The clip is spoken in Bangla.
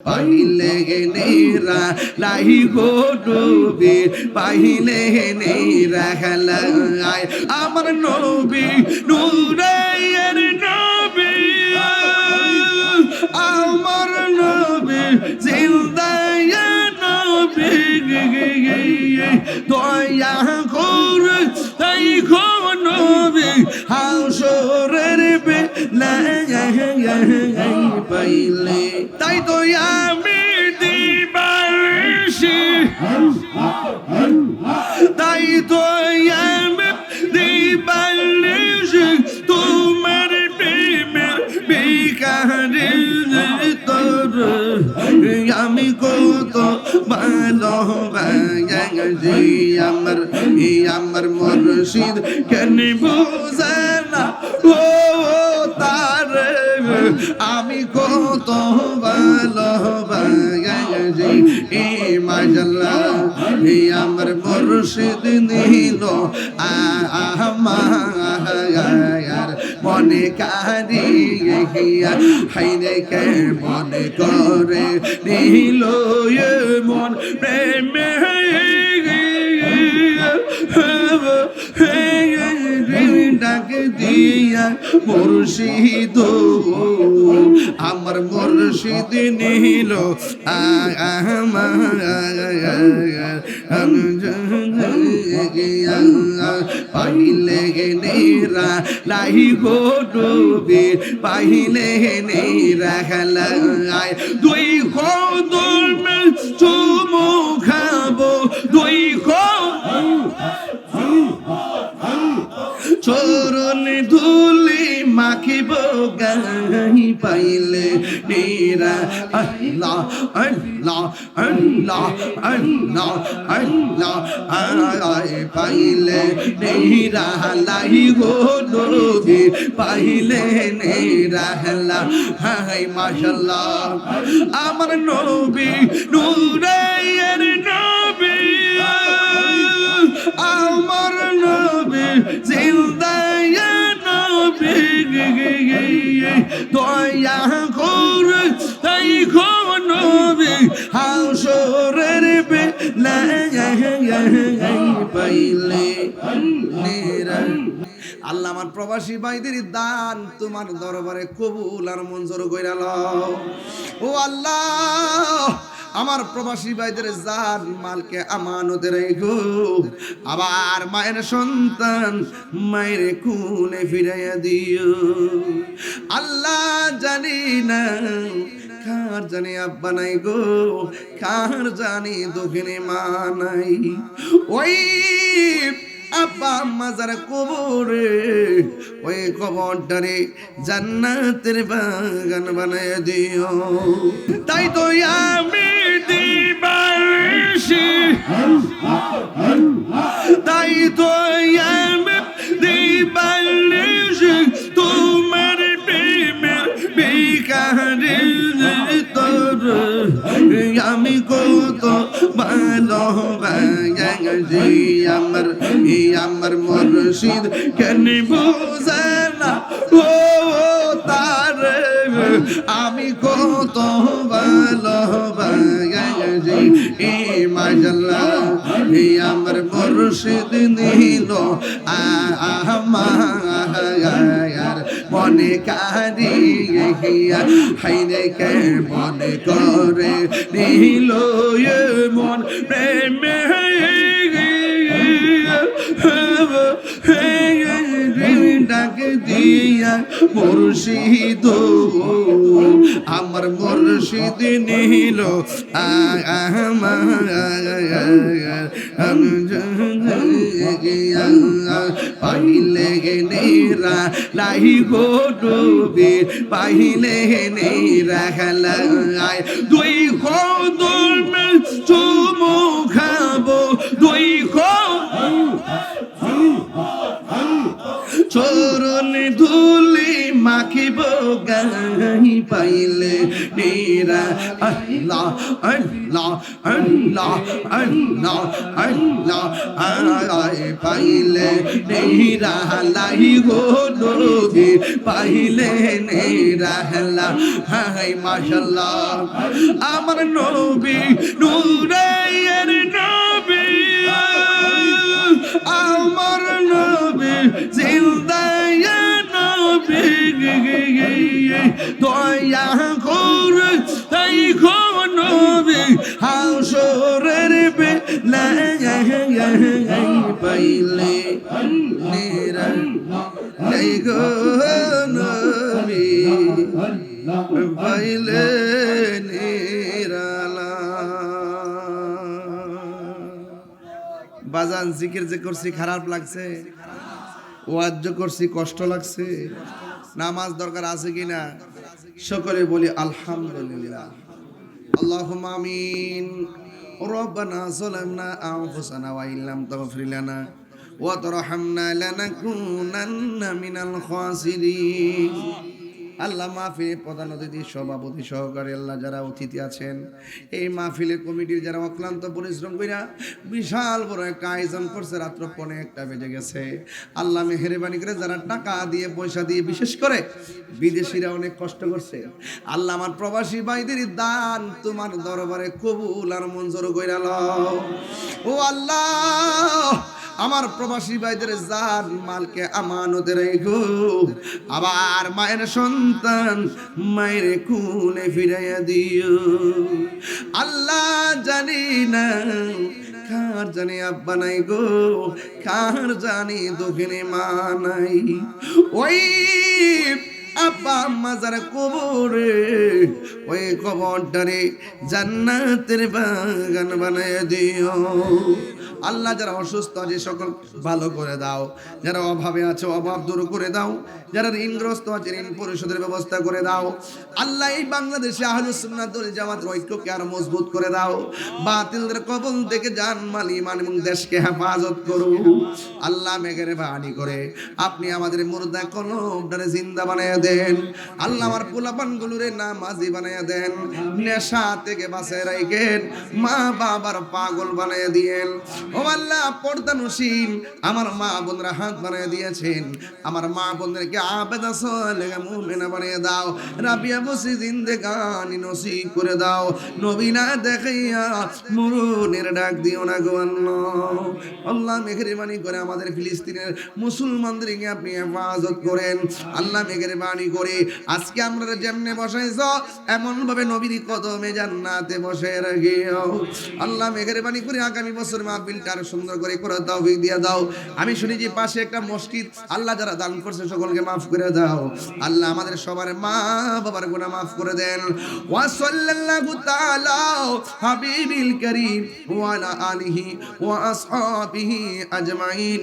পাইলে নেরা লাহি গো নবী পাইলে নেরা খেলায় আমার নবী নূরের নবী আমার নবী জিন্দায় নবী দয়া করে তাই গো নবী হাসরের বেলায় পাইলে তাই তো আমি দিবাসী তাই তো আমি দিবাসী তোমার প্রেমের বিকারে তোর আমি কত ভালোবাসি আমার মুর্শিদ কেন বুঝে না ও তার আমি কত ভালোবাসি মাশাআল্লাহ আমার মুর্শিদ নিল আমার মনে কারিয়া হাইরে কে মনে করে নিল মন প্রেমে ডাক দিয়া মুর্শিদ আমার মুর্শিদ নিল পাইলে নেরা লাহি গো ডুবি পাইলে নেরা খেলায় দুই কদম চুমু খাবো দুই চরণ ধুলি মাখিব গাই পাইলে নেরা আল্লাহ আল্লাহ আল্লাহ আল্লাহ আল্লাহ আয় পাইলে নেরা লাই গো নবী পাইলে নেরা হলা হাই মাশাআল্লাহ আমার নবী নূরের নবী আমার নবী জিন্দায় নবী দয়া করে তাই গো নবী হাসরের বেলায় পাইলে নেরা আল্লাহ আমার প্রবাসী ভাইদের দান তোমার দরবারে কবুল আর মঞ্জুর কইরা লও ও আল্লাহ আমার প্রবাসী ভাইদের জান মালকে আমানতে রেখো আবার মায়ের সন্তান মায়ের কোলে ফিরাইয়া দিও আল্লাহ জানি না কার জানি আব্বা নাই গো কার জানি দক্ষিণে মা নাই ওই আব্বা আম্মা যারা কবরে ওই কবরটারে জান্নাতের বাগান বানায় দিও তাই তো আমি দিবাসী তাই তো আমি দিবাসী তোমার প্রেমের বিকারে তোর আমি কত ভালোবাসি আমার মুর্শিদ কেন বুঝে না ও তার আমি কত ভালোবাসি মাশাআল্লাহ আমার মুর্শিদ নিল আমার মনে কারিয়া হাইরে কে মনে করে নিল মন প্রেমে ডাক দিয়া মুর্শিদ আমার মুর্শিদ নিল পাইলে নেরা লাহি গো ডুবি পাইলে নেরা খেলায় দুই কদম চুমু খাবো দুই চরণ ধুলি মাখিব গাই পাইলে নিরা আল্লাহ আল্লাহ আল্লাহ আল্লাহ আল্লাহ আয় পাইলে নিরা লাই গো নবী পাইলে নিরা হাই মাশাআল্লাহ আমার নবী নূরের নবী আমার নবী জিন্দায়া নবী দয়া করে তাই গো নবী হাসরের বেলায় পাইলে নিরা লাই গো নবী পাইলে নিরালা বাজান জিকির যে করছি খারাপ লাগছে ওয়াজ যে করছি কষ্ট লাগছে নামাজ দরকার আছে কিনা সকলে বলি আলহামদুলিল্লাহ আল্লাহুম্মা আমিন রব্বানা যালামনা আনফুসানা ওয়া ইল্লাম তাগফির লানা ওয়া তারহামনা লানাকুনান্না মিনাল খাসিরিন আল্লাহ মাহফিলে প্রধান অতিথি সভাপতি সহকারী আল্লাহ যারা অতিথি আছেন এই মাহফিলের কমিটির যারা অক্লান্ত পরিশ্রম কইরা বিশাল বড় একটা আয়োজন করছে রাত্র 1:30 বেজে গেছে আল্লাহ মেহেরবানি করে যারা টাকা দিয়ে পয়সা দিয়ে বিশেষ করে বিদেশিরা অনেক কষ্ট করছে আল্লাহ আমার প্রবাসী ভাইদের দান তোমার দরবারে কবুল আর মঞ্জুর কইরা লও ও আল্লাহ আমার প্রবাসী ভাইদের জান মালকে আমানতে রেখো আবার মায়ের সন্তান মায়ের কোলে ফিরাইয়া দিও আল্লাহ জানি না কার জানি আব্বা নাই গো কার জানি দোকানে মা নাই ওই আব্বা আম্মা যারা কবরে ওই কবরটারে জান্নাতের বাগান বানায় দিও আল্লাহ যারা অসুস্থ আছে সকল ভালো করে দাও যারা অভাবে আছে অভাব দূর করে দাও যারা ঋণগ্রস্ত আছে ঋণ পরিশোধের ব্যবস্থা করে দাও আল্লাহ এই বাংলাদেশে আহলুস সুন্নাত ওয়াল জামাতের ঐক্যকে আরো মজবুত করে দাও বাতিলদের কবল থেকে জান মাল ঈমান এবং দেশকে হেফাজত করো আল্লাহ মেহেরবানি করে আপনি আমাদের মুর্দা কলবটারে জিন্দা বানায়া দেন আল্লাহ আমার পোলাপানগুলোরে নামাজি বানায়া দেন নেশা থেকে বাঁচায় রাখেন মা বাবার পাগল বানায়া দিয়েন ও আল্লাহ পর্দানসীন আমার মা বোনরা হাত বানায় দিয়েছেন আমার মা বোনদেরকে আবেদা সালেহ মুমিনা বানিয়ে দাও রাবিয়া বসি জিন্দেগানি নসিব করে দাও নবী না দেখাইয়া মরণের ডাক দিও না গো আল্লাহ আল্লাহ মেহেরবানি করে আমাদের ফিলিস্তিনের মুসলমানদেরকে আপনি হেফাজত করেন আল্লাহ মেহেরবানি করে আজকে আমরা যেমনে বসাইছ এমন ভাবে নবীর কদমে জান্নাতে বসে রাখিও আল্লাহ মেহেরবানি করে আগামী বছর মাহফিলটা আরো সুন্দর করে তৌফিক দিয়ে দাও আমি শুনেছি পাশে একটা মসজিদ আল্লাহ যারা দান করছে সকলকে মাফ করে দাও আল্লাহ আমাদের সবার মা বাবার গুনাহ মাফ করে দেন ওয়া সাল্লাল্লাহু তাআলা হাবিবিল কারীম ওয়া আলা আলিহি ওয়া আসহাবিহি আজমাইন